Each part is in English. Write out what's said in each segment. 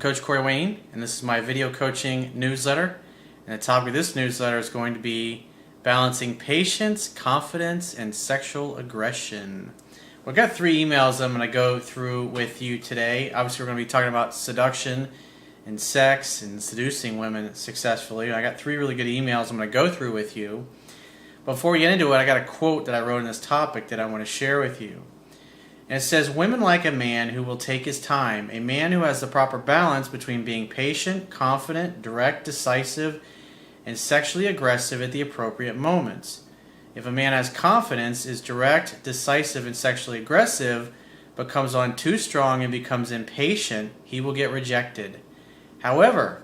Coach Corey Wayne, and this is my video coaching newsletter. And the topic of this newsletter is going to be balancing patience, confidence, and sexual aggression. Well, I've got 3 emails I'm going to go through with you today. Obviously, we're going to be talking about seduction and sex and seducing women successfully. I got 3 really good emails I'm going to go through with you. Before we get into it, I got a quote that I wrote in this topic that I want to share with you. And it says, "Women like a man who will take his time, a man who has the proper balance between being patient, confident, direct, decisive, and sexually aggressive at the appropriate moments. If a man has confidence, is direct, decisive, and sexually aggressive, but comes on too strong and becomes impatient, he will get rejected. However,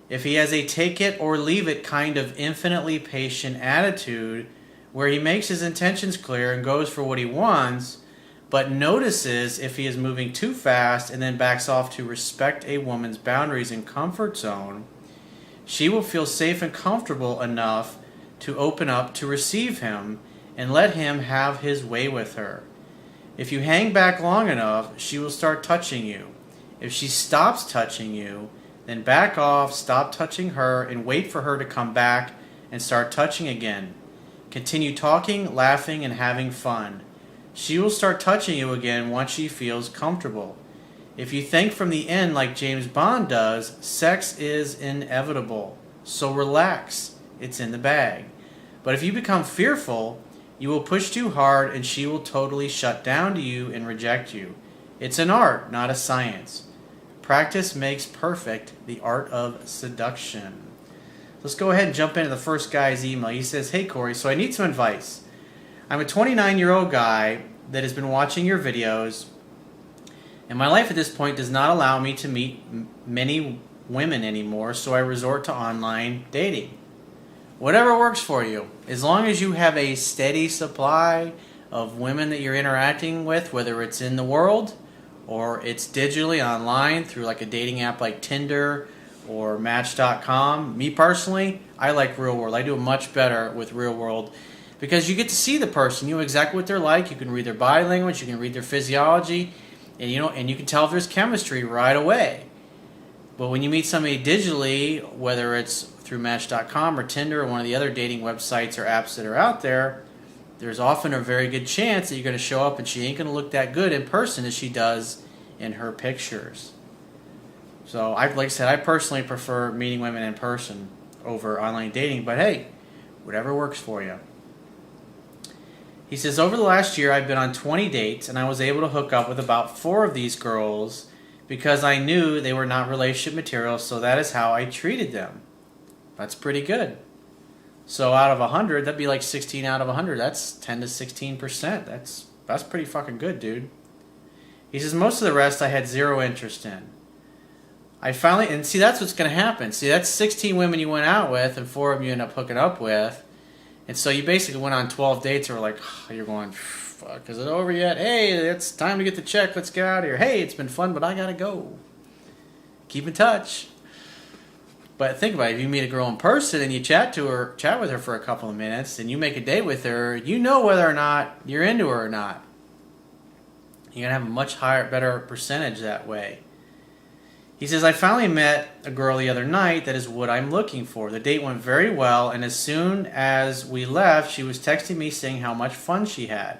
if he has a take it or leave it kind of infinitely patient attitude, where he makes his intentions clear and goes for what he wants, but notices if he is moving too fast and then backs off to respect a woman's boundaries and comfort zone, she will feel safe and comfortable enough to open up to receive him and let him have his way with her. If you hang back long enough, she will start touching you. If she stops touching you, then back off, stop touching her, and wait for her to come back and start touching again. Continue talking, laughing, and having fun. She will start touching you again once she feels comfortable. If you think from the end like James Bond does, sex is inevitable. So relax. It's in the bag. But if you become fearful, you will push too hard and she will totally shut down to you and reject you. It's an art, not a science. Practice makes perfect, the art of seduction." Let's go ahead and jump into the first guy's email. He says, "Hey Corey, so I need some advice. I'm a 29-year-old guy that has been watching your videos, and my life at this point does not allow me to meet many women anymore, so I resort to online dating. Whatever works for you, as long as you have a steady supply of women that you're interacting with, whether it's in the world or it's digitally online through like a dating app like Tinder or Match.com. Me personally, I like Real World. I do much better with Real World because you get to see the person. You know exactly what they're like. You can read their body language. You can read their physiology. And you can tell if there's chemistry right away. But when you meet somebody digitally, whether it's through Match.com or Tinder or one of the other dating websites or apps that are out there, there's often a very good chance that you're going to show up and she ain't going to look that good in person as she does in her pictures. So, like I said, I personally prefer meeting women in person over online dating. But hey, whatever works for you." He says, "Over the last year, I've been on 20 dates, and I was able to hook up with about 4 of these girls because I knew they were not relationship material, so that is how I treated them." That's pretty good. So out of 100, that'd be like 16 out of 100. That's 10 to 16%. That's pretty fucking good, dude. He says, "Most of the rest I had zero interest in. I finally," and see, that's what's going to happen. See, that's 16 women you went out with, and 4 of them you end up hooking up with. And so you basically went on 12 dates or like, you're going, fuck, is it over yet? Hey, it's time to get the check. Let's get out of here. Hey, it's been fun, but I got to go. Keep in touch. But think about it. If you meet a girl in person and you chat with her for a couple of minutes, and you make a date with her, you know whether or not you're into her or not. You're going to have a much better percentage that way. He says, "I finally met a girl the other night that is what I'm looking for. The date went very well, and as soon as we left, she was texting me saying how much fun she had.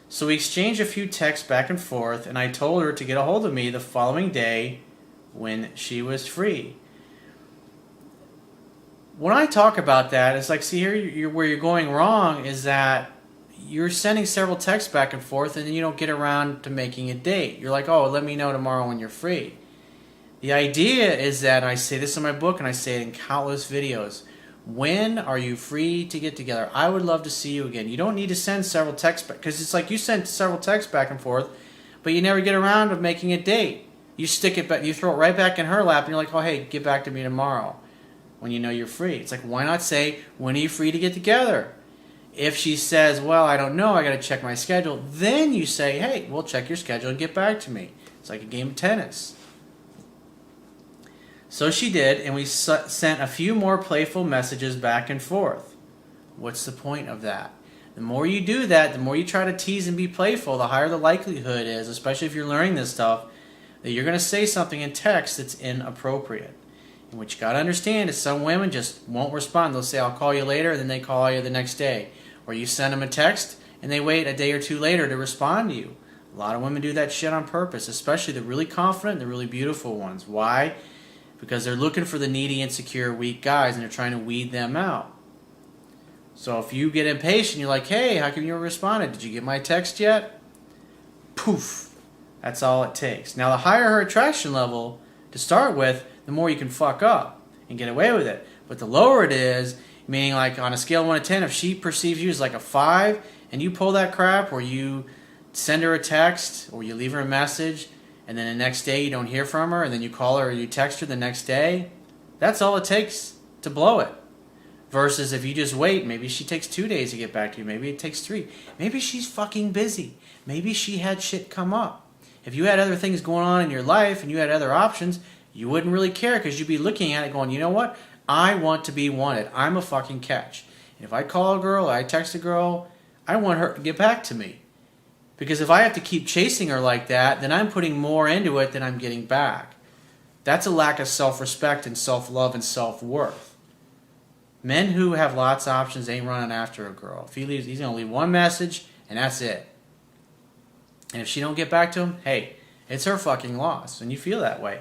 So we exchanged a few texts back and forth, and I told her to get a hold of me the following day when she was free." When I talk about that, it's like, see here, where you're going wrong is that you're sending several texts back and forth, and then you don't get around to making a date. You're like, "Oh, let me know tomorrow when you're free." The idea is that, and I say this in my book and I say it in countless videos, when are you free to get together? I would love to see you again. You don't need to send several texts back, because it's like you send several texts back and forth, but you never get around to making a date. You stick it back, you throw it right back in her lap, and you're like, "Oh, hey, get back to me tomorrow when you know you're free." It's like, why not say, "When are you free to get together?" If she says, "Well, I don't know, I got to check my schedule," then you say, "Hey, we'll check your schedule and get back to me." It's like a game of tennis. So she did, and we sent a few more playful messages back and forth. What's the point of that? The more you do that, the more you try to tease and be playful, the higher the likelihood is, especially if you're learning this stuff, that you're going to say something in text that's inappropriate. And what you got to understand is some women just won't respond. They'll say, I'll call you later, and then they call you the next day. Or you send them a text, and they wait a day or two later to respond to you. A lot of women do that shit on purpose, especially the really confident and the really beautiful ones. Why? Because they're looking for the needy, insecure, weak guys, and they're trying to weed them out. So if you get impatient, you're like, hey, how come you haven't responded? Did you get my text yet? Poof. That's all it takes. Now, the higher her attraction level to start with, the more you can fuck up and get away with it. But the lower it is, meaning like on a scale of 1 to 10, if she perceives you as like a 5 and you pull that crap or you send her a text or you leave her a message and then the next day you don't hear from her and then you call her or you text her the next day, that's all it takes to blow it. Versus if you just wait, maybe she takes 2 days to get back to you, maybe it takes 3. Maybe she's fucking busy. Maybe she had shit come up. If you had other things going on in your life and you had other options, you wouldn't really care because you'd be looking at it going, you know what? I want to be wanted. I'm a fucking catch. And if I call a girl or I text a girl, I want her to get back to me. Because if I have to keep chasing her like that, then I'm putting more into it than I'm getting back. That's a lack of self-respect and self-love and self-worth. Men who have lots of options ain't running after a girl. If he leaves, he's going to leave one message, and that's it. And if she don't get back to him, hey, it's her fucking loss. And you feel that way.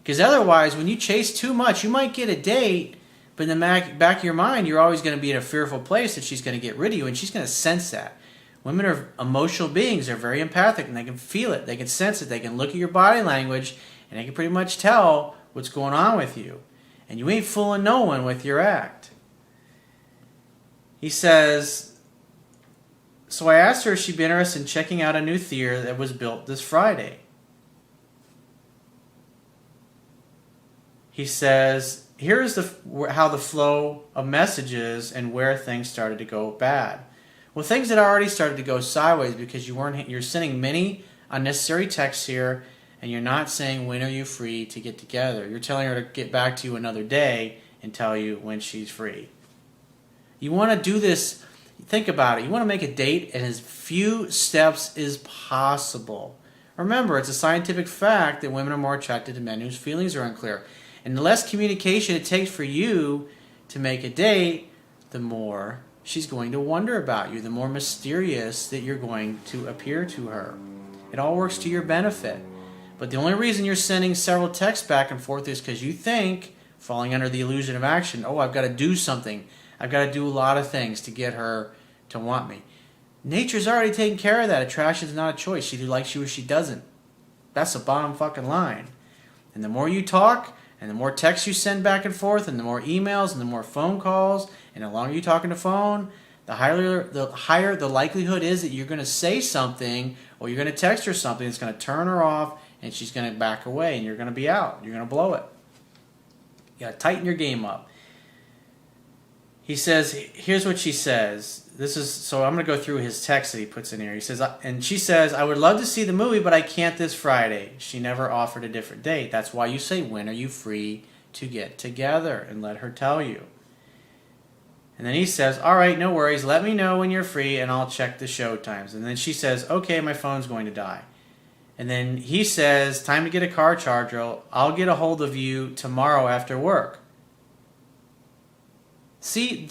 Because otherwise, when you chase too much, you might get a date, but in the back of your mind, you're always going to be in a fearful place that she's going to get rid of you, and she's going to sense that. Women are emotional beings. They're very empathic, and they can feel it. They can sense it. They can look at your body language, and they can pretty much tell what's going on with you. And you ain't fooling no one with your act. He says, so I asked her if she'd be interested in checking out a new theater that was built this Friday. He says, here's how the flow of messages and where things started to go bad. Well, things had already started to go sideways because you're sending many unnecessary texts here, and you're not saying when are you free to get together. You're telling her to get back to you another day and tell you when she's free. You want to do this, think about it. You want to make a date in as few steps as possible. Remember, it's a scientific fact that women are more attracted to men whose feelings are unclear. And the less communication it takes for you to make a date, the more she's going to wonder about you, the more mysterious that you're going to appear to her. It all works to your benefit. But the only reason you're sending several texts back and forth is because you think, falling under the illusion of action, oh, I've got to do something. I've got to do a lot of things to get her to want me. Nature's already taken care of that. Attraction's not a choice. She either likes you or she doesn't. That's the bottom fucking line. And the more you talk, and the more texts you send back and forth, and the more emails, and the more phone calls, and the longer you talk on the phone, the higher the likelihood is that you're going to say something, or you're going to text her something that's going to turn her off, and she's going to back away, and you're going to be out. You're going to blow it. You got to tighten your game up. He says, here's what she says. So I'm going to go through his text that he puts in here. He says, and she says, I would love to see the movie, but I can't this Friday. She never offered a different date. That's why you say, when are you free to get together? And let her tell you. And then he says, all right, no worries. Let me know when you're free, and I'll check the show times. And then she says, okay, my phone's going to die. And then he says, time to get a car charger. I'll get a hold of you tomorrow after work. See,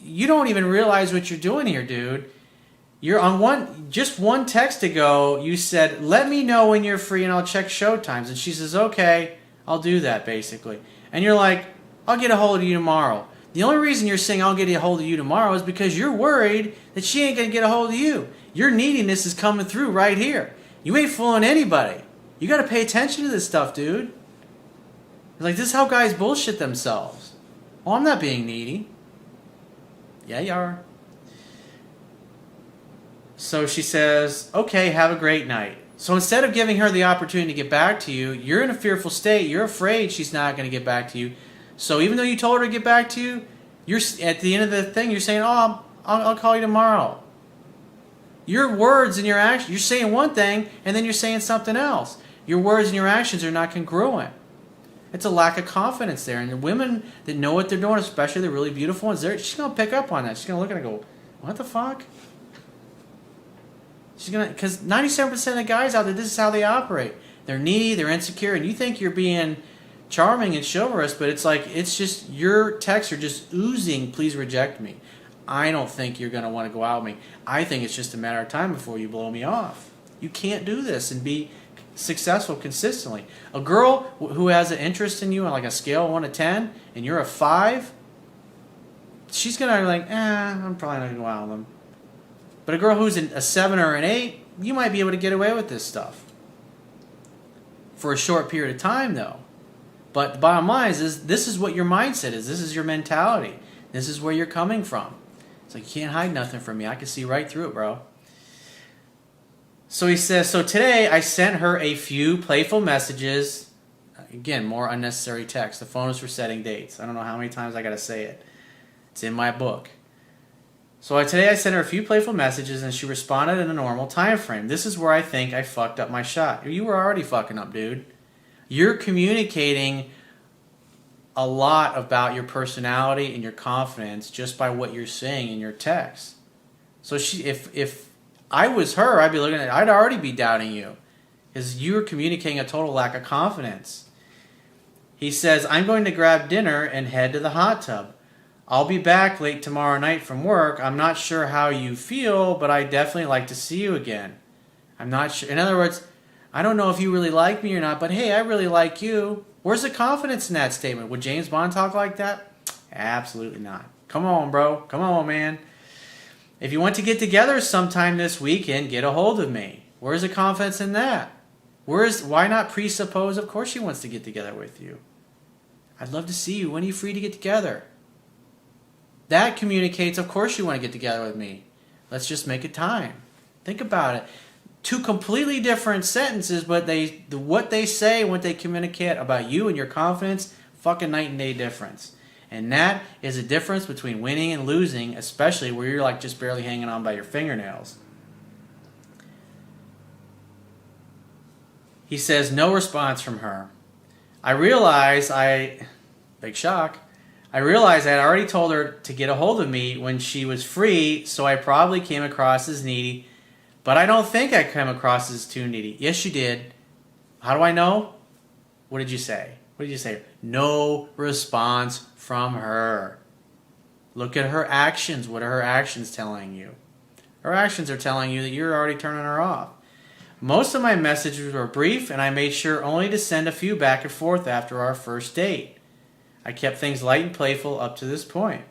you don't even realize what you're doing here, dude. You're on just one text ago, you said, let me know when you're free and I'll check show times. And she says, okay, I'll do that, basically. And you're like, I'll get a hold of you tomorrow. The only reason you're saying I'll get a hold of you tomorrow is because you're worried that she ain't going to get a hold of you. Your neediness is coming through right here. You ain't fooling anybody. You got to pay attention to this stuff, dude. Like, this is how guys bullshit themselves. Oh, I'm not being needy. Yeah, you are. So she says, okay, have a great night. So instead of giving her the opportunity to get back to you, you're in a fearful state. You're afraid she's not going to get back to you. So even though you told her to get back to you, you're at the end of the thing, you're saying, oh, I'll call you tomorrow. Your words and your actions, you're saying one thing, and then you're saying something else. Your words and your actions are not congruent. It's a lack of confidence there. And the women that know what they're doing, especially the really beautiful ones, she's going to pick up on that. She's going to look at it and go, what the fuck? She's going to, because 97% of the guys out there, this is how they operate. they're needy, they're insecure, and you think you're being charming and chivalrous, but it's like, it's just, your texts are just oozing, please reject me. I don't think you're going to want to go out with me. I think it's just a matter of time before you blow me off. You can't do this and be successful consistently. A girl who has an interest in you on like a scale of 1 to 10, and you're a 5, she's going to be like, I'm probably not going to go out with them. But a girl who's a 7 or an 8, you might be able to get away with this stuff. For a short period of time, though. But the bottom line is this is what your mindset is. This is your mentality. This is where you're coming from. It's like, you can't hide nothing from me. I can see right through it, bro. So he says, so today I sent her a few playful messages. Again, more unnecessary text. The phone is for setting dates. I don't know how many times I got to say it. It's in my book. So today I sent her a few playful messages, and she responded in a normal time frame. This is where I think I fucked up my shot. You were already fucking up, dude. You're communicating a lot about your personality and your confidence just by what you're saying in your text. So if I was her, I'd be looking at, I'd already be doubting you, because you're communicating a total lack of confidence. He says, I'm going to grab dinner and head to the hot tub. I'll be back late tomorrow night from work. I'm not sure how you feel, but I definitely like to see you again. I'm not sure. In other words, I don't know if you really like me or not, but hey, I really like you. Where's the confidence in that statement? Would James Bond talk like that? Absolutely not. Come on, bro. Come on, man. If you want to get together sometime this weekend, get a hold of me. Where's the confidence in that? Why not presuppose, of course she wants to get together with you. I'd love to see you. When are you free to get together? That communicates, of course you want to get together with me. Let's just make a time. Think about it. Two completely different sentences, but what they say, what they communicate about you and your confidence, fucking night and day difference. And that is a difference between winning and losing, especially where you're like just barely hanging on by your fingernails. He says, no response from her. Big shock, I realized I had already told her to get a hold of me when she was free, so I probably came across as needy. But I don't think I came across as too needy. Yes, you did. How do I know? What did you say? What did you say? No response from her. Look at her actions. What are her actions telling you? Her actions are telling you that you're already turning her off. Most of my messages were brief, and I made sure only to send a few back and forth after our first date. I kept things light and playful up to this point.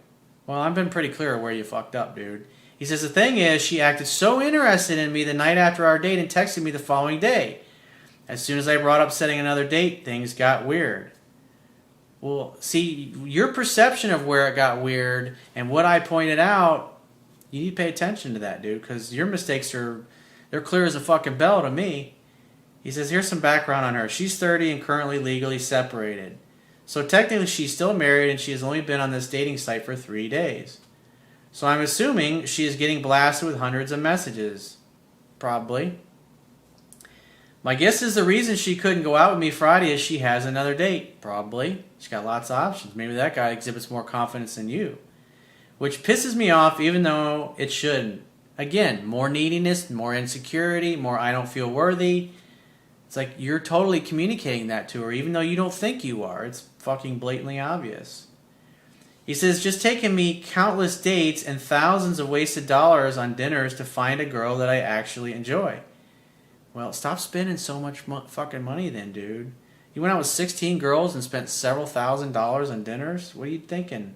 Well, I've been pretty clear where you fucked up, dude. He says, the thing is, she acted so interested in me the night after our date and texted me the following day. As soon as I brought up setting another date, things got weird. Well, see, your perception of where it got weird and what I pointed out, you need to pay attention to that, dude, because your mistakes they're clear as a fucking bell to me. He says, here's some background on her. She's 30 and currently legally separated. So technically she's still married, and she has only been on this dating site for 3 days. So I'm assuming she is getting blasted with hundreds of messages. Probably. My guess is the reason she couldn't go out with me Friday is she has another date. Probably. She's got lots of options. Maybe that guy exhibits more confidence than you. Which pisses me off, even though it shouldn't. Again, more neediness, more insecurity, more I don't feel worthy. It's like you're totally communicating that to her, even though you don't think you are. It's fucking blatantly obvious. He says, just taking me countless dates and thousands of wasted dollars on dinners to find a girl that I actually enjoy. Well, stop spending so much fucking money then, dude. You went out with 16 girls and spent several $1,000s on dinners? What are you thinking?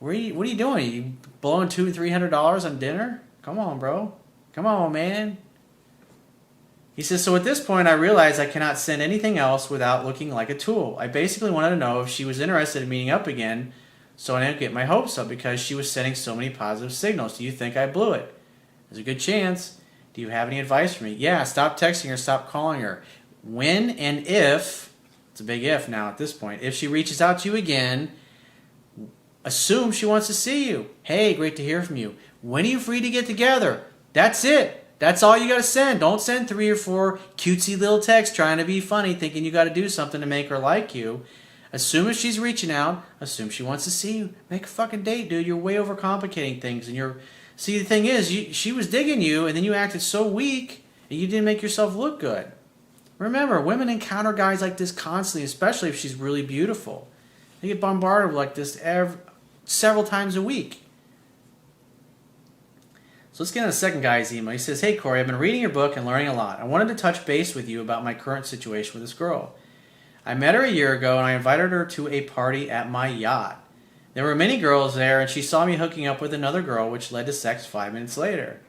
What are you doing? Are you blowing $200-300 on dinner? Come on, bro. Come on, man. He says, so at this point, I realized I cannot send anything else without looking like a tool. I basically wanted to know if she was interested in meeting up again, so I didn't get my hopes up because she was sending so many positive signals. Do you think I blew it? There's a good chance. Do you have any advice for me? Yeah, stop texting her, stop calling her. When and if, it's a big if now at this point, if she reaches out to you again, assume she wants to see you. Hey, great to hear from you. When are you free to get together? That's it. That's all you got to send. Don't send 3 or 4 cutesy little texts trying to be funny, thinking you got to do something to make her like you. Assume if she's reaching out, assume she wants to see you. Make a fucking date, dude. You're way overcomplicating things. And see, the thing is, she was digging you, and then you acted so weak, and you didn't make yourself look good. Remember, women encounter guys like this constantly, especially if she's really beautiful. They get bombarded like this several times a week. So let's get on the second guy's email. He says, "Hey Corey, I've been reading your book and learning a lot. I wanted to touch base with you about my current situation with this girl. I met her a year ago and I invited her to a party at my yacht. There were many girls there and she saw me hooking up with another girl, which led to sex 5 minutes later.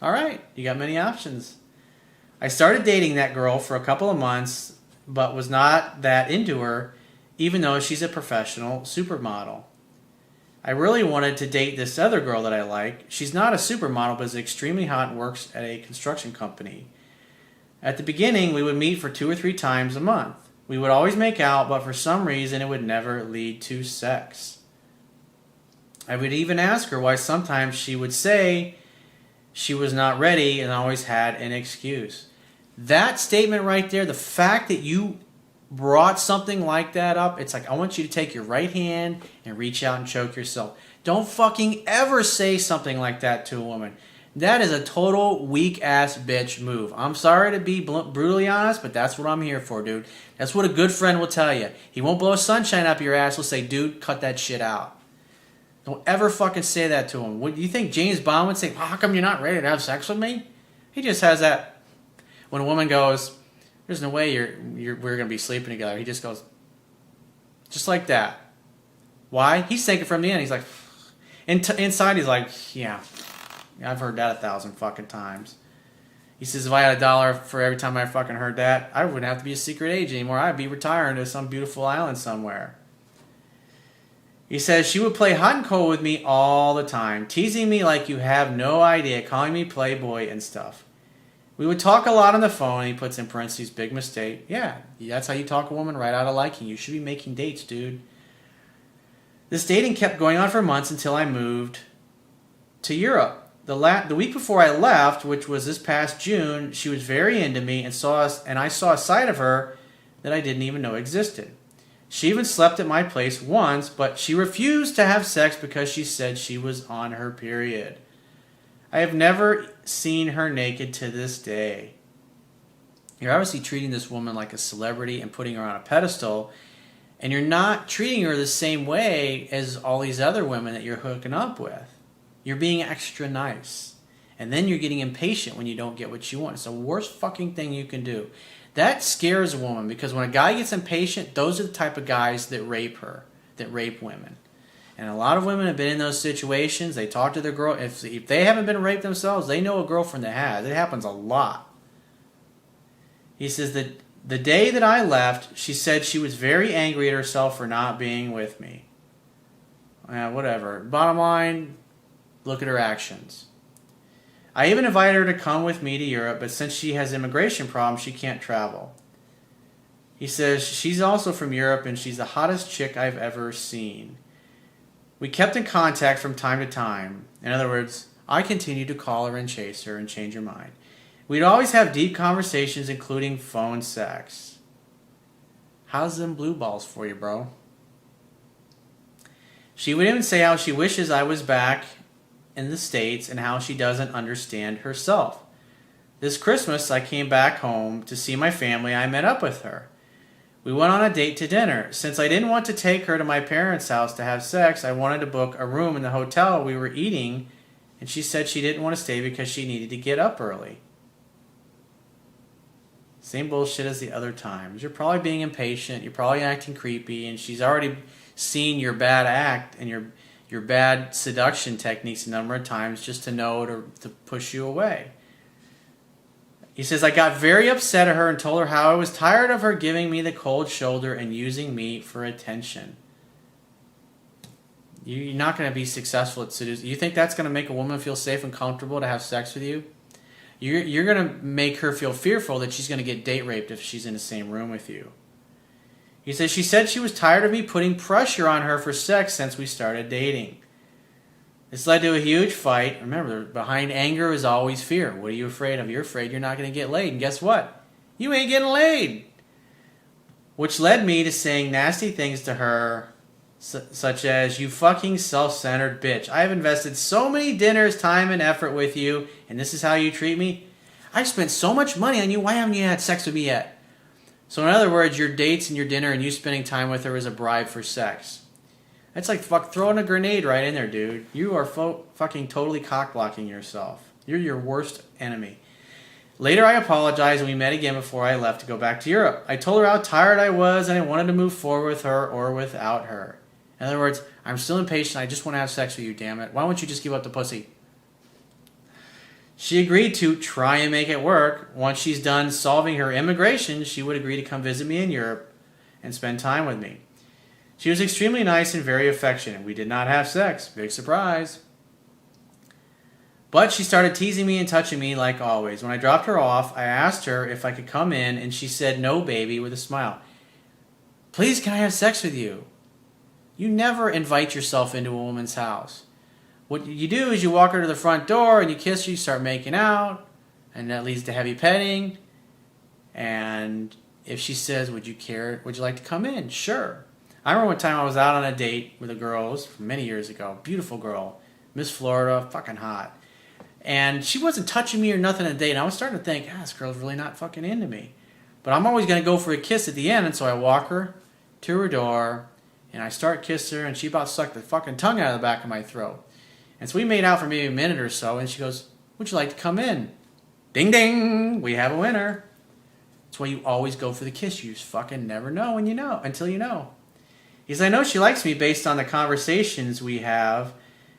Alright, you got many options. I started dating that girl for a couple of months, but was not that into her, even though she's a professional supermodel. I really wanted to date this other girl that I like. She's not a supermodel, but is extremely hot and works at a construction company. At the beginning, we would meet for 2 or 3 times a month. We would always make out, but for some reason, it would never lead to sex. I would even ask her why sometimes she would say she was not ready and always had an excuse." That statement right there, the fact that you brought something like that up, it's like, I want you to take your right hand and reach out and choke yourself. Don't fucking ever say something like that to a woman. That is a total weak-ass bitch move. I'm sorry to be brutally honest, but that's what I'm here for, dude. That's what a good friend will tell you. He won't blow sunshine up your ass. He'll say, dude, cut that shit out. Don't ever fucking say that to him. What do you think James Bond would say? How come you're not ready to have sex with me? He just has that. When a woman goes, there's no way we're going to be sleeping together. He just goes, just like that. Why? He's thinking from the end. He's like, inside he's like, yeah, I've heard that 1,000 fucking times. He says, if I had $1 for every time I fucking heard that, I wouldn't have to be a secret agent anymore. I'd be retiring to some beautiful island somewhere. He says, she would play hot and cold with me all the time, teasing me like you have no idea, calling me playboy and stuff. We would talk a lot on the phone, and he puts in parentheses, big mistake. Yeah, that's how you talk a woman right out of liking. You should be making dates, dude. This dating kept going on for months until I moved to Europe. The week before I left, which was this past June, she was very into me and I saw a side of her that I didn't even know existed. She even slept at my place once, but she refused to have sex because she said she was on her period. I have never seen her naked to this day. You're obviously treating this woman like a celebrity and putting her on a pedestal, and you're not treating her the same way as all these other women that you're hooking up with. You're being extra nice. And then you're getting impatient when you don't get what you want. It's the worst fucking thing you can do. That scares a woman, because when a guy gets impatient, those are the type of guys that rape her, that rape women. And a lot of women have been in those situations. They talk to their girl. If they haven't been raped themselves, they know a girlfriend that has. It happens a lot. He says that the day that I left, she said she was very angry at herself for not being with me. Whatever. Bottom line, look at her actions. I even invited her to come with me to Europe, but since she has immigration problems, she can't travel. He says she's also from Europe and she's the hottest chick I've ever seen. We kept in contact from time to time. In other words, I continued to call her and chase her and change her mind. We'd always have deep conversations, including phone sex. How's them blue balls for you, bro? She would even say how she wishes I was back in the States and how she doesn't understand herself. This Christmas, I came back home to see my family. I met up with her. We went on a date to dinner. Since I didn't want to take her to my parents' house to have sex, I wanted to book a room in the hotel we were eating, and she said she didn't want to stay because she needed to get up early. Same bullshit as the other times. You're probably being impatient, you're probably acting creepy, and she's already seen your bad act and your bad seduction techniques a number of times just to know to push you away. He says, I got very upset at her and told her how I was tired of her giving me the cold shoulder and using me for attention. You're not going to be successful at seducing. You think that's going to make a woman feel safe and comfortable to have sex with you? You're going to make her feel fearful that she's going to get date raped if she's in the same room with you. He says, she said she was tired of me putting pressure on her for sex since we started dating. This led to a huge fight. Remember, behind anger is always fear. What are you afraid of? You're afraid you're not going to get laid. And guess what? You ain't getting laid. Which led me to saying nasty things to her, such as, you fucking self-centered bitch. I have invested so many dinners, time, and effort with you, and this is how you treat me? I spent so much money on you. Why haven't you had sex with me yet? So in other words, your dates and your dinner and you spending time with her is a bribe for sex. That's like throwing a grenade right in there, dude. You are fucking totally cock-blocking yourself. You're your worst enemy. Later, I apologized and we met again before I left to go back to Europe. I told her how tired I was and I wanted to move forward with her or without her. In other words, I'm still impatient. I just want to have sex with you, damn it. Why won't you just give up the pussy? She agreed to try and make it work. Once she's done solving her immigration, she would agree to come visit me in Europe and spend time with me. She was extremely nice and very affectionate. We did not have sex. Big surprise. But she started teasing me and touching me like always. When I dropped her off, I asked her if I could come in, and she said, "No, baby," with a smile. "Please, can I have sex with you?" You never invite yourself into a woman's house. What you do is you walk her to the front door and you kiss her, you start making out, and that leads to heavy petting. And if she says, would you like to come in? Sure. I remember one time I was out on a date with a girl, it was many years ago, beautiful girl, Miss Florida, fucking hot. And she wasn't touching me or nothing on a date, and I was starting to think, this girl's really not fucking into me. But I'm always going to go for a kiss at the end, and so I walk her to her door, and I start kissing her, and she about sucked the fucking tongue out of the back of my throat. And so we made out for maybe a minute or so, and she goes, "Would you like to come in?" Ding ding, we have a winner. That's why you always go for the kiss. You just fucking never know when you know, until you know. He says, "I know she likes me based on the conversations we have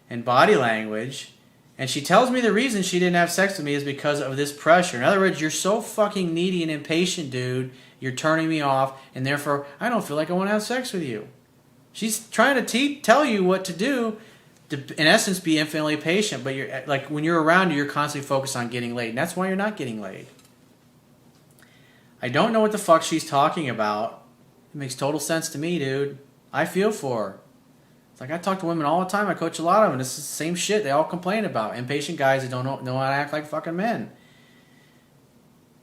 and body language, and she tells me the reason she didn't have sex with me is because of this pressure. In other words, you're so fucking needy and impatient, dude. You're turning me off, and therefore I don't feel like I want to have sex with you." She's trying to tell you what to do, to, in essence, be infinitely patient, but you're like when you're around her, you're constantly focused on getting laid, and that's why you're not getting laid. I don't know what the fuck she's talking about. It makes total sense to me, dude. I feel for her. It's like I talk to women all the time. I coach a lot of them. This is the same shit they all complain about. Impatient guys that don't know how to act like fucking men.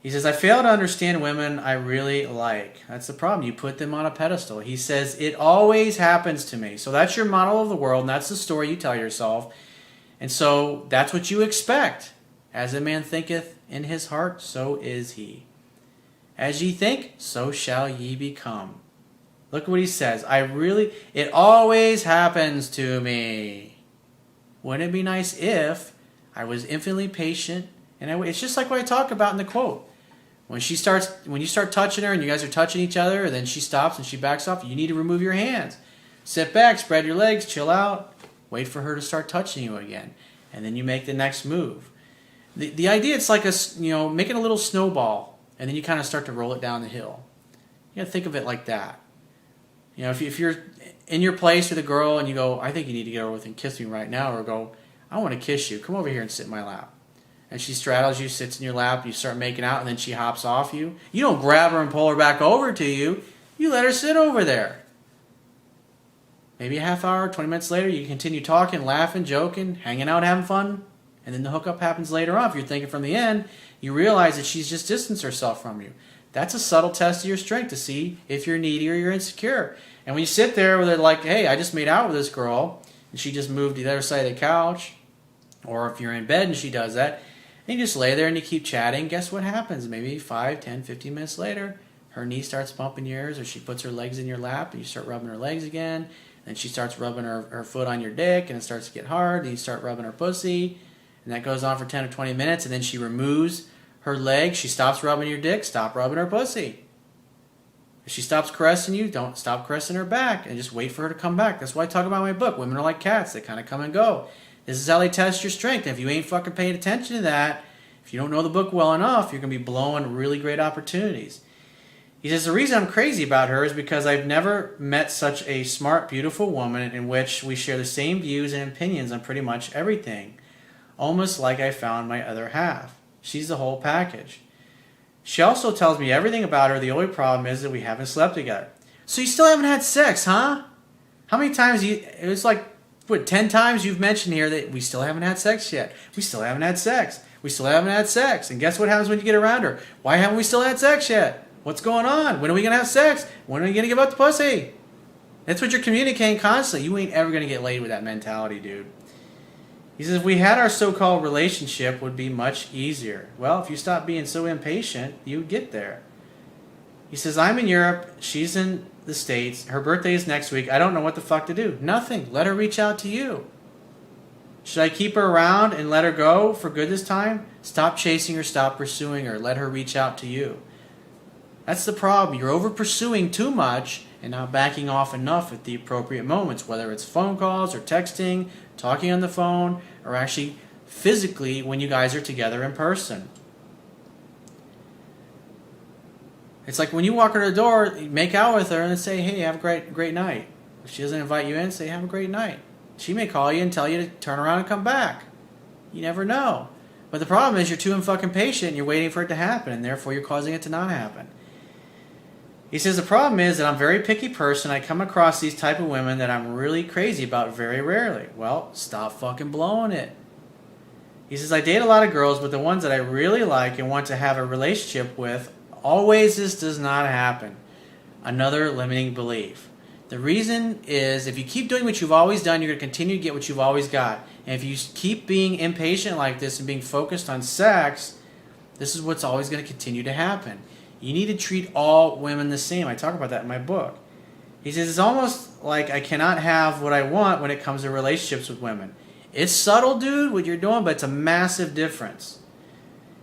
He says, "I fail to understand women I really like." That's the problem. You put them on a pedestal. He says, "It always happens to me." So that's your model of the world, and that's the story you tell yourself. And so that's what you expect. As a man thinketh in his heart, so is he. As ye think, so shall ye become. Look what he says. It always happens to me. Wouldn't it be nice if I was infinitely patient? And it's just like what I talk about in the quote. When you start touching her and you guys are touching each other, and then she stops and she backs off, you need to remove your hands. Sit back, spread your legs, chill out, wait for her to start touching you again, and then you make the next move. The idea, it's like making a little snowball, and then you kind of start to roll it down the hill. You got to think of it like that. If you're in your place with a girl and you go, "I think you need to get over with and kiss me right now," or go, "I want to kiss you. Come over here and sit in my lap." And she straddles you, sits in your lap, you start making out, and then she hops off you. You don't grab her and pull her back over to you. You let her sit over there. Maybe a half hour, 20 minutes later, you continue talking, laughing, joking, hanging out, having fun. And then the hookup happens later on. If you're thinking from the end, you realize that she's just distanced herself from you. That's a subtle test of your strength to see if you're needy or you're insecure. And when you sit there with it like, "Hey, I just made out with this girl, and she just moved to the other side of the couch," or if you're in bed and she does that, and you just lay there and you keep chatting, guess what happens? Maybe 5, 10, 15 minutes later, her knee starts bumping yours, or she puts her legs in your lap, and you start rubbing her legs again, and then she starts rubbing her foot on your dick, and it starts to get hard, and you start rubbing her pussy, and that goes on for 10 or 20 minutes, and then she removes her leg, she stops rubbing your dick, stop rubbing her pussy. If she stops caressing you, don't stop caressing her back, and just wait for her to come back. That's why I talk about in my book. Women are like cats. They kind of come and go. This is how they test your strength. And if you ain't fucking paying attention to that, if you don't know the book well enough, you're going to be blowing really great opportunities. He says, "The reason I'm crazy about her is because I've never met such a smart, beautiful woman in which we share the same views and opinions on pretty much everything. Almost like I found my other half. She's the whole package. She also tells me everything about her. The only problem is that we haven't slept together." So you still haven't had sex, huh? How many times it was like, 10 times you've mentioned here that we still haven't had sex yet. We still haven't had sex. We still haven't had sex. And guess what happens when you get around her? Why haven't we still had sex yet? What's going on? When are we going to have sex? When are we going to give up the pussy? That's what you're communicating constantly. You ain't ever going to get laid with that mentality, dude. He says, if we had our so-called relationship, would be much easier. Well, if you stop being so impatient, you would get there. He says, I'm in Europe, she's in the States, her birthday is next week, I don't know what the fuck to do. Nothing. Let her reach out to you. Should I keep her around and let her go for good this time? Stop chasing her, stop pursuing her, let her reach out to you. That's the problem. You're over pursuing too much and not backing off enough at the appropriate moments, whether it's phone calls or texting, talking on the phone, or actually physically when you guys are together in person. It's like when you walk her to the door, make out with her and say, hey, have a great night. If she doesn't invite you in, say, have a great night. She may call you and tell you to turn around and come back. You never know. But the problem is you're too fucking patient and you're waiting for it to happen, and therefore you're causing it to not happen. He says, the problem is that I'm a very picky person. I come across these type of women that I'm really crazy about very rarely. Well, stop fucking blowing it. He says, I date a lot of girls, but the ones that I really like and want to have a relationship with, always this does not happen. Another limiting belief. The reason is if you keep doing what you've always done, you're going to continue to get what you've always got. And if you keep being impatient like this and being focused on sex, this is what's always going to continue to happen. You need to treat all women the same. I talk about that in my book. He says, it's almost like I cannot have what I want when it comes to relationships with women. It's subtle, dude, what you're doing, but it's a massive difference.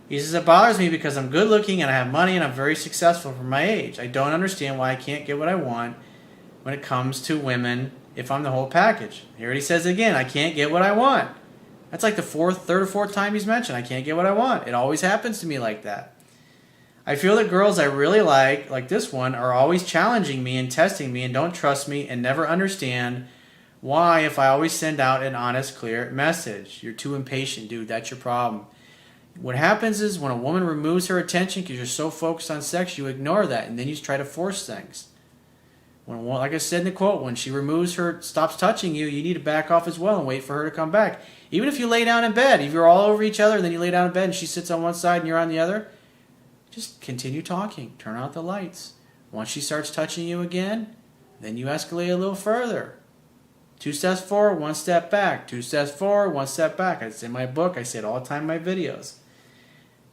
He says, it bothers me because I'm good looking and I have money and I'm very successful for my age. I don't understand why I can't get what I want when it comes to women if I'm the whole package. Here he says again, I can't get what I want. That's like the third or fourth time he's mentioned, I can't get what I want. It always happens to me like that. I feel that girls I really like this one, are always challenging me and testing me and don't trust me and never understand why if I always send out an honest, clear message. You're too impatient, dude. That's your problem. What happens is when a woman removes her attention because you're so focused on sex, you ignore that and then you try to force things. When, like I said in the quote, when she stops touching you, you need to back off as well and wait for her to come back. Even if you lay down in bed, if you're all over each other and then you lay down in bed and she sits on one side and you're on the other, just continue talking. Turn out the lights. Once she starts touching you again, then you escalate a little further. 2 steps forward, 1 step back. 2 steps forward, 1 step back. It's in my book. I say it all the time in my videos.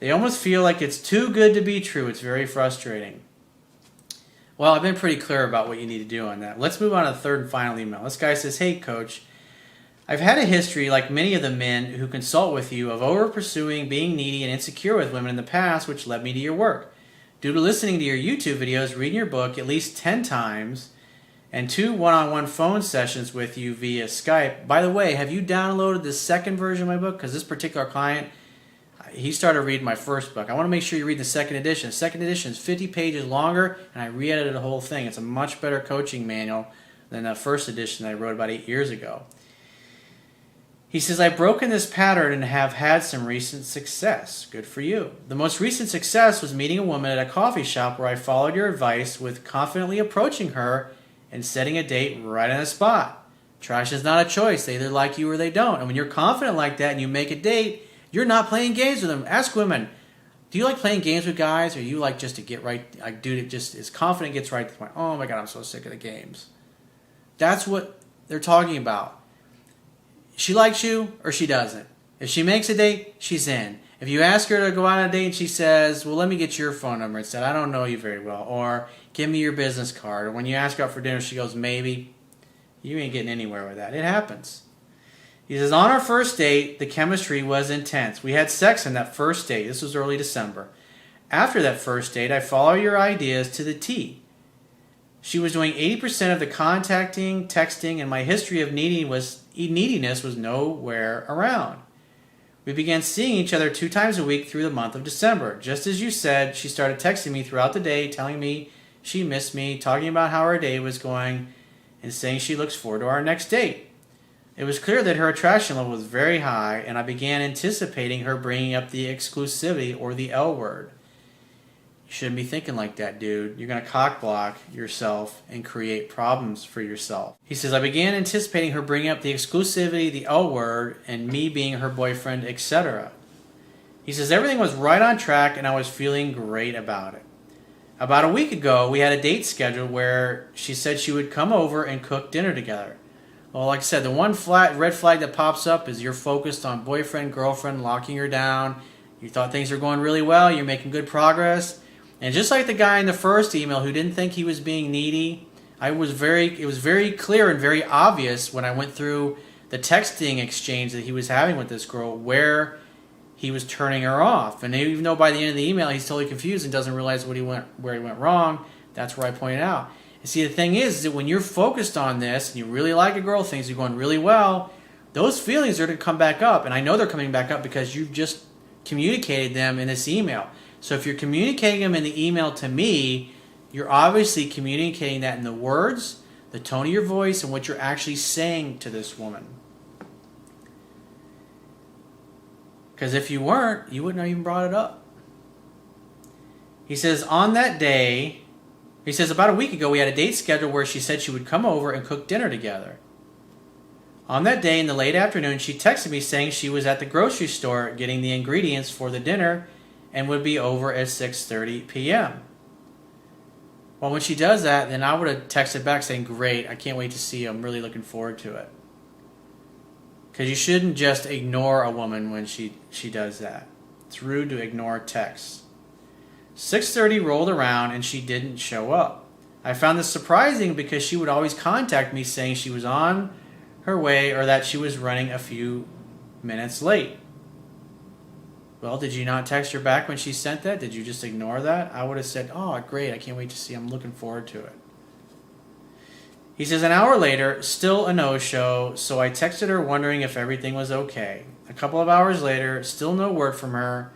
They almost feel like it's too good to be true. It's very frustrating. Well, I've been pretty clear about what you need to do on that. Let's move on to the third and final email. This guy says, hey, coach, I've had a history, like many of the men who consult with you, of over-pursuing, being needy, and insecure with women in the past, which led me to your work. Due to listening to your YouTube videos, reading your book at least 10 times, and 2 one-on-one phone sessions with you via Skype. By the way, have you downloaded the second version of my book? Because this particular client, he started reading my first book. I want to make sure you read the second edition. The second edition is 50 pages longer, and I re-edited the whole thing. It's a much better coaching manual than the first edition I wrote about 8 years ago. He says, I've broken this pattern and have had some recent success. Good for you. The most recent success was meeting a woman at a coffee shop where I followed your advice with confidently approaching her and setting a date right on the spot. Trash is not a choice. They either like you or they don't. And when you're confident like that and you make a date, you're not playing games with them. Ask women, do you like playing games with guys, or you like just to get right? Like, dude, it just is confident, gets right to the point. Oh my God, I'm so sick of the games. That's what they're talking about. She likes you or she doesn't. If she makes a date, she's in. If you ask her to go on a date and she says, well, let me get your phone number instead, I don't know you very well, or give me your business card, or when you ask her out for dinner, she goes, maybe, you ain't getting anywhere with that. It happens. He says, on our first date, the chemistry was intense. We had sex on that first date. This was early December. After that first date, I followed your ideas to the T. She was doing 80% of the contacting, texting, and my history of neediness was nowhere around. We began seeing each other 2 times a week through the month of December. Just as you said, she started texting me throughout the day, telling me she missed me, talking about how our day was going, and saying she looks forward to our next date. It was clear that her attraction level was very high, and I began anticipating her bringing up the exclusivity, or the L word. You shouldn't be thinking like that, dude. You're going to cock block yourself and create problems for yourself. He says, I began anticipating her bringing up the exclusivity, the L word, and me being her boyfriend, etc. He says, everything was right on track and I was feeling great about it. About a week ago, we had a date scheduled where she said she would come over and cook dinner together. Well, like I said, the one red flag that pops up is you're focused on boyfriend, girlfriend, locking her down. You thought things were going really well. You're making good progress. And just like the guy in the first email who didn't think he was being needy, it was very clear and very obvious when I went through the texting exchange that he was having with this girl where he was turning her off. And even though by the end of the email he's totally confused and doesn't realize where he went wrong, that's where I pointed out. And see, the thing is that when you're focused on this and you really like a girl, things are going really well, those feelings are going to come back up. And I know they're coming back up because you've just communicated them in this email. So if you're communicating them in the email to me, you're obviously communicating that in the words, the tone of your voice, and what you're actually saying to this woman. Because if you weren't, you wouldn't have even brought it up. He says, on that day, he says, about a week ago, we had a date scheduled where she said she would come over and cook dinner together. On that day in the late afternoon, she texted me saying she was at the grocery store getting the ingredients for the dinner and would be over at 6:30 p.m. Well, when she does that, then I would have texted back saying, great, I can't wait to see you. I'm really looking forward to it. Because you shouldn't just ignore a woman when she does that. It's rude to ignore texts. 6:30 rolled around and she didn't show up. I found this surprising because she would always contact me saying she was on her way or that she was running a few minutes late. Well, did you not text her back when she sent that? Did you just ignore that? I would have said, oh, great, I can't wait to see. I'm looking forward to it. He says, an hour later, still a no-show, so I texted her wondering if everything was okay. A couple of hours later, still no word from her,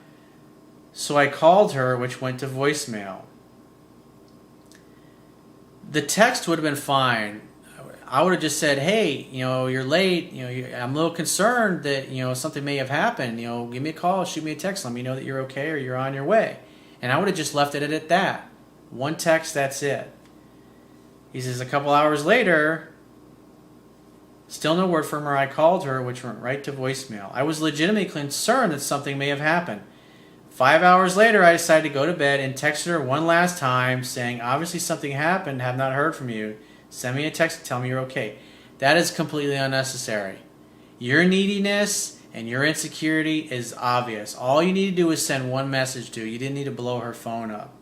so I called her, which went to voicemail. The text would have been fine. I would have just said, hey, you're late. I'm a little concerned that, something may have happened. Give me a call, shoot me a text, let me know that you're okay or you're on your way. And I would have just left it at that. One text, that's it. He says, a couple hours later, still no word from her. I called her, which went right to voicemail. I was legitimately concerned that something may have happened. 5 hours later, I decided to go to bed and texted her one last time saying, obviously something happened, have not heard from you. Send me a text and tell me you're okay. That is completely unnecessary. Your neediness and your insecurity is obvious. All you need to do is send one message to her. You didn't need to blow her phone up.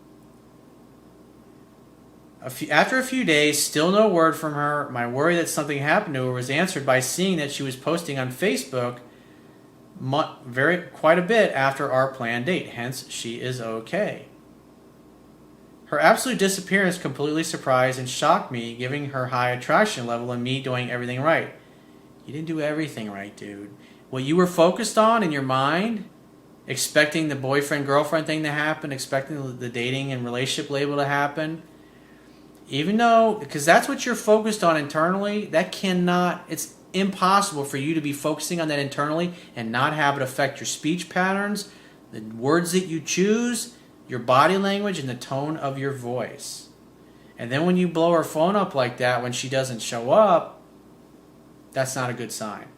After a few days, still no word from her. My worry that something happened to her was answered by seeing that she was posting on Facebook quite a bit after our planned date. Hence, she is okay. Her absolute disappearance completely surprised and shocked me, giving her high attraction level and me doing everything right. You didn't do everything right, dude. What you were focused on in your mind, expecting the boyfriend-girlfriend thing to happen, expecting the dating and relationship label to happen, even though, because that's what you're focused on internally, it's impossible for you to be focusing on that internally and not have it affect your speech patterns, the words that you choose, your body language, and the tone of your voice. And then when you blow her phone up like that when she doesn't show up, that's not a good sign.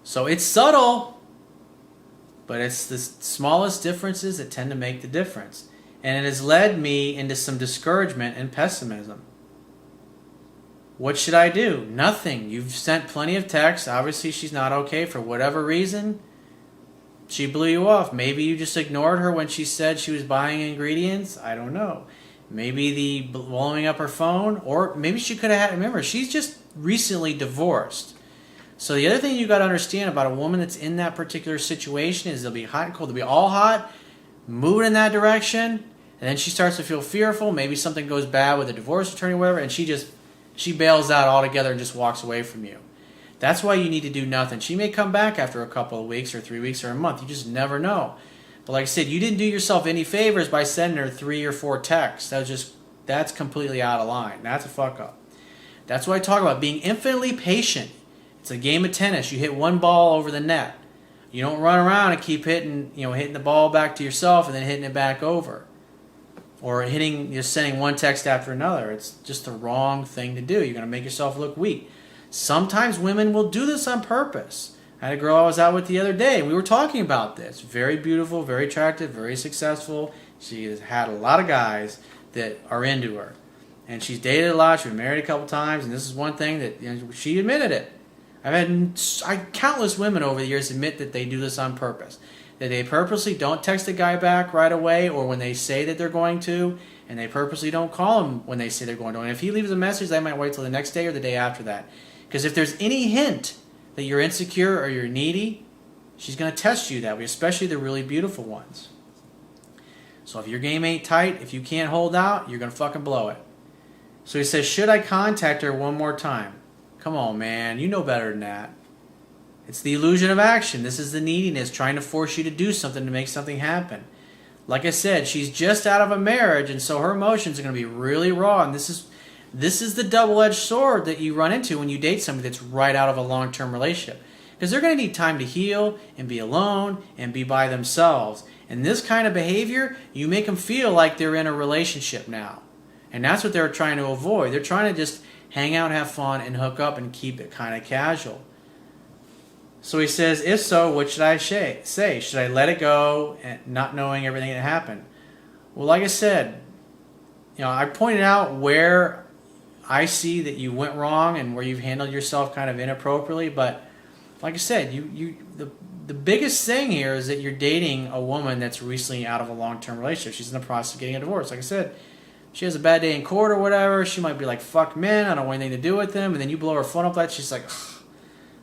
So it's subtle, but it's the smallest differences that tend to make the difference. And it has led me into some discouragement and pessimism. What should I do? Nothing. You've sent plenty of texts. Obviously she's not okay for whatever reason. She blew you off. Maybe you just ignored her when she said she was buying ingredients. I don't know. Maybe the blowing up her phone, or maybe she could have had, remember, she's just recently divorced. So the other thing you got to understand about a woman that's in that particular situation is they'll be hot and cold. They'll be all hot, moving in that direction, and then she starts to feel fearful. Maybe something goes bad with a divorce attorney or whatever, and she bails out altogether and just walks away from you. That's why you need to do nothing. She may come back after a couple of weeks or 3 weeks or a month. You just never know. But like I said, you didn't do yourself any favors by sending her 3 or 4 texts. That's completely out of line. That's a fuck up. That's what I talk about, being infinitely patient. It's a game of tennis. You hit one ball over the net. You don't run around and keep hitting the ball back to yourself and then hitting it back over. Or sending one text after another. It's just the wrong thing to do. You're going to make yourself look weak. Sometimes women will do this on purpose. I had a girl I was out with the other day. We were talking about this. Very beautiful, very attractive, very successful. She has had a lot of guys that are into her. And she's dated a lot. She's been married a couple times. And this is one thing that, you know, she admitted it. I've had countless women over the years admit that they do this on purpose. That they purposely don't text the guy back right away or when they say that they're going to. And they purposely don't call him when they say they're going to. And if he leaves a message, they might wait till the next day or the day after that. Because if there's any hint that you're insecure or you're needy, she's going to test you that way, especially the really beautiful ones. So if your game ain't tight, if you can't hold out, you're going to fucking blow it. So he says, should I contact her one more time? Come on, man. You know better than that. It's the illusion of action. This is the neediness trying to force you to do something to make something happen. Like I said, she's just out of a marriage, and so her emotions are going to be really raw. And this is the double-edged sword that you run into when you date somebody that's right out of a long-term relationship. Because they're going to need time to heal and be alone and be by themselves. And this kind of behavior, you make them feel like they're in a relationship now. And that's what they're trying to avoid. They're trying to just hang out, have fun, and hook up and keep it kind of casual. So he says, if so, what should I say? Should I let it go and not knowing everything that happened? Well, like I said, you know, I pointed out where I see that you went wrong and where you've handled yourself kind of inappropriately. But like I said, the biggest thing here is that you're dating a woman that's recently out of a long-term relationship. She's in the process of getting a divorce. Like I said, she has a bad day in court or whatever. She might be like, fuck men, I don't want anything to do with them. And then you blow her phone up like that. She's like,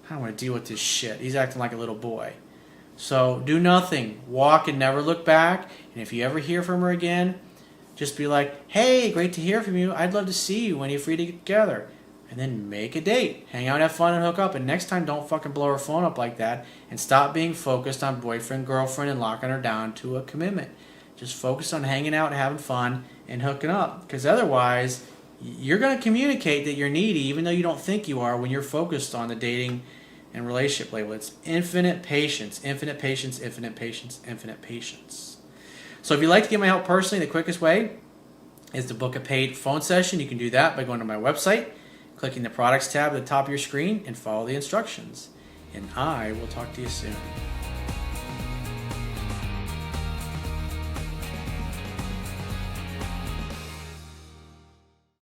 I don't want to deal with this shit. He's acting like a little boy. So do nothing. Walk and never look back. And if you ever hear from her again, just be like, hey, great to hear from you. I'd love to see you when you're free to get together. And then make a date. Hang out, have fun, and hook up. And next time, don't fucking blow her phone up like that. And stop being focused on boyfriend, girlfriend, and locking her down to a commitment. Just focus on hanging out, having fun, and hooking up. Because otherwise, you're going to communicate that you're needy, even though you don't think you are, when you're focused on the dating and relationship label. It's infinite patience, infinite patience, infinite patience, infinite patience. So if you'd like to get my help personally, the quickest way is to book a paid phone session. You can do that by going to my website, clicking the products tab at the top of your screen, and follow the instructions. And I will talk to you soon.